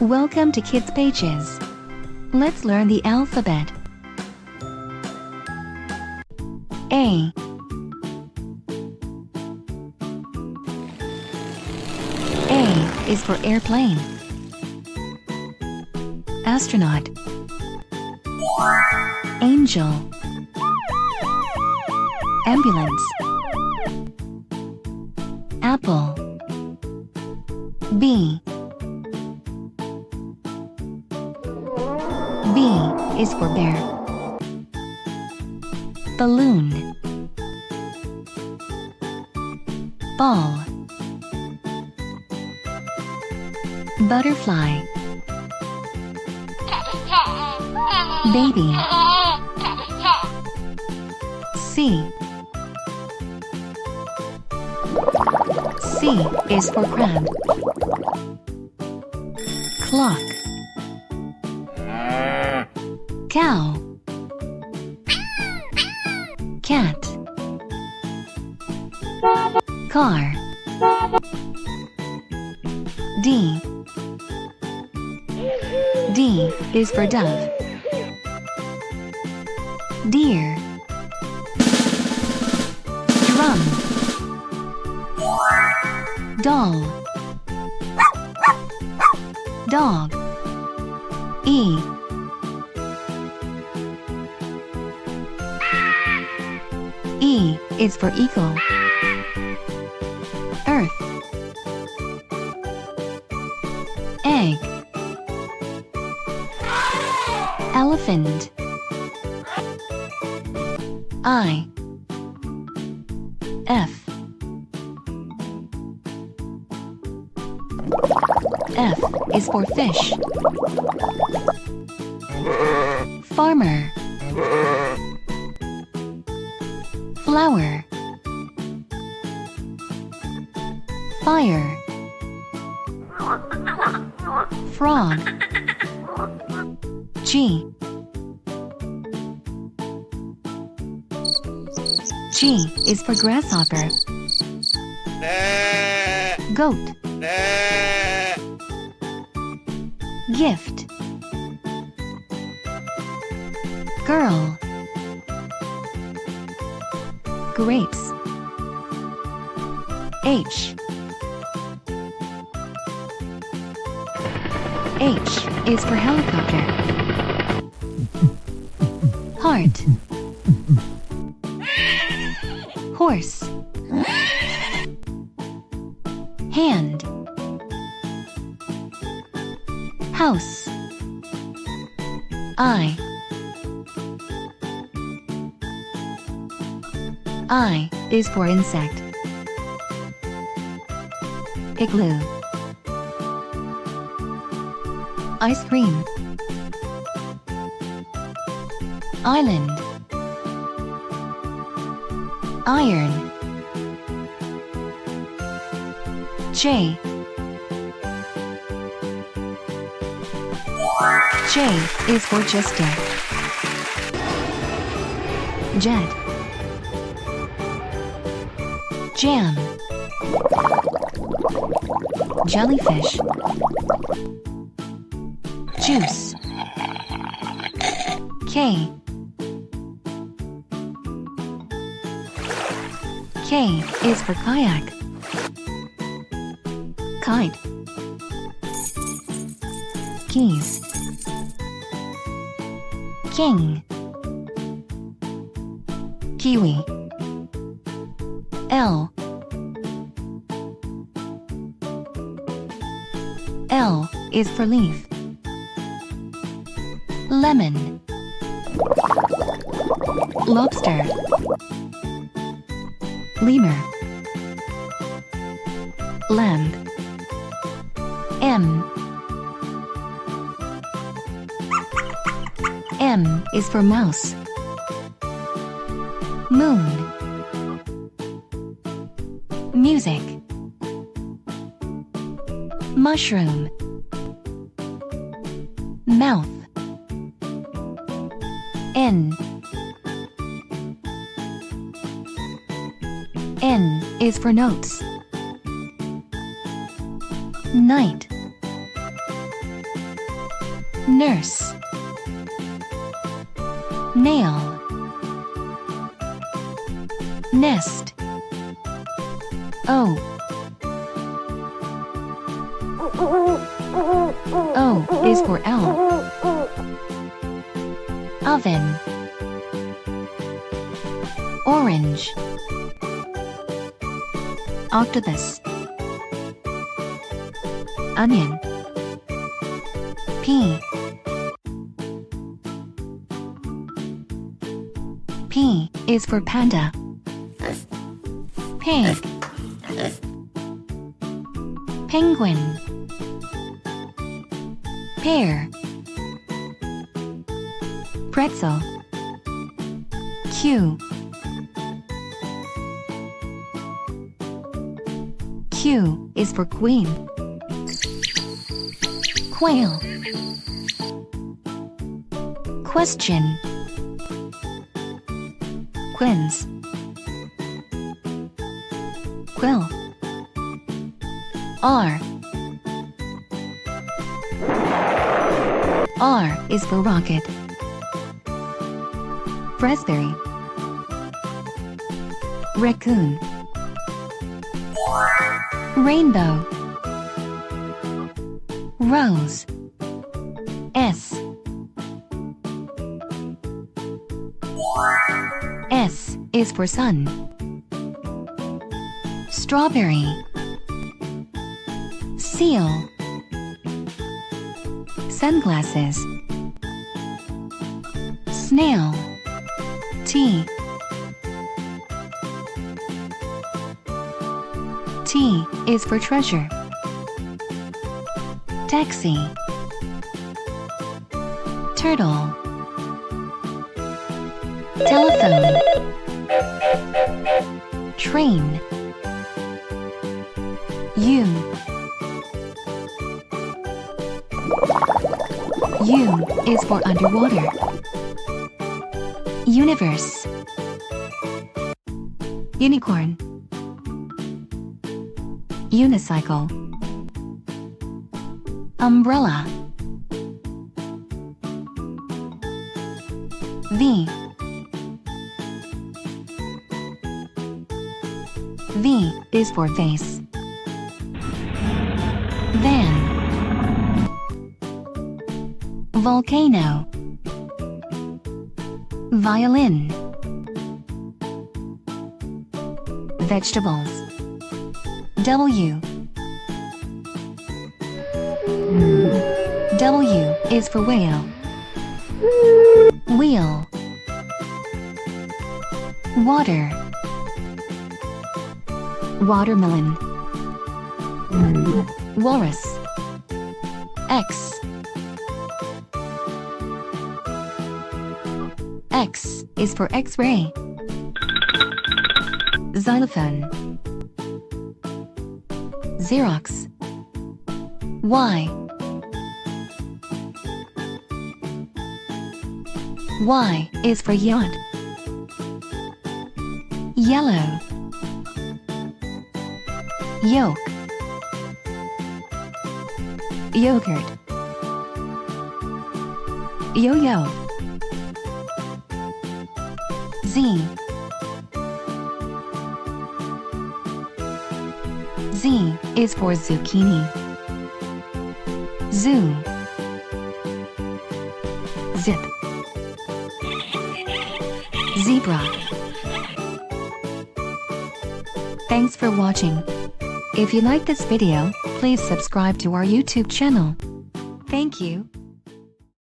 Welcome to Kids Pages. Let's learn the alphabet. A. A is for airplane. Astronaut. Angel. Ambulance. Apple. B. B is for bear. Balloon. Ball. Butterfly. Baby. C. C is for crab. Clock. Cow. Cat. Car. D. D is for dove. Deer. Drum. Doll. Dog. E. E is for eagle. Earth. Egg. Elephant. I. F. F is for fish. Farmer. Flower. Fire. Frog. G. G is for grasshopper. Goat. Gift. Girl. Grapes. H. H is for helicopter. Heart. Horse. Hand. House. I. I is for insect. Igloo. Ice cream. Island. Iron. J. J is for jester. Jet. Jam. Jellyfish. Juice. K. K is for kayak. Kite. Keys. King. Kiwi. L. L is for leaf. Lemon. Lobster. Lemur. Lamb. M. M is for mouse. Moon. Music. Mushroom. Mouth. N. N is for notes. Night. nurse, nail, nest. O is for L. Oven, orange, octopus, onion, P. P is for panda. Pig, penguin, pear, pretzel, Q. Q is for queen. Quail, question, quince, quill, R. R is for rocket. Raspberry, raccoon, rainbow, rose, S. S is for sun. Strawberry, seal, sunglasses, snail, T. T is for treasure. Taxi, turtle, telephone, train, U. U is for underwater. Universe, unicorn, unicycle, umbrella, V. V is for vase. Van, volcano, violin, vegetables, W. W is for whale. Wheel, water, watermelon, walrus, X. X is for X-ray. Xylophone, Xerox, Y. Y is for yacht. Yellow, yolk, yogurt, yo-yo, Z. Z is for zucchini. Zoo, zip, zebra. Thanks for watching. If you like this video, please subscribe to our YouTube channel. Thank you.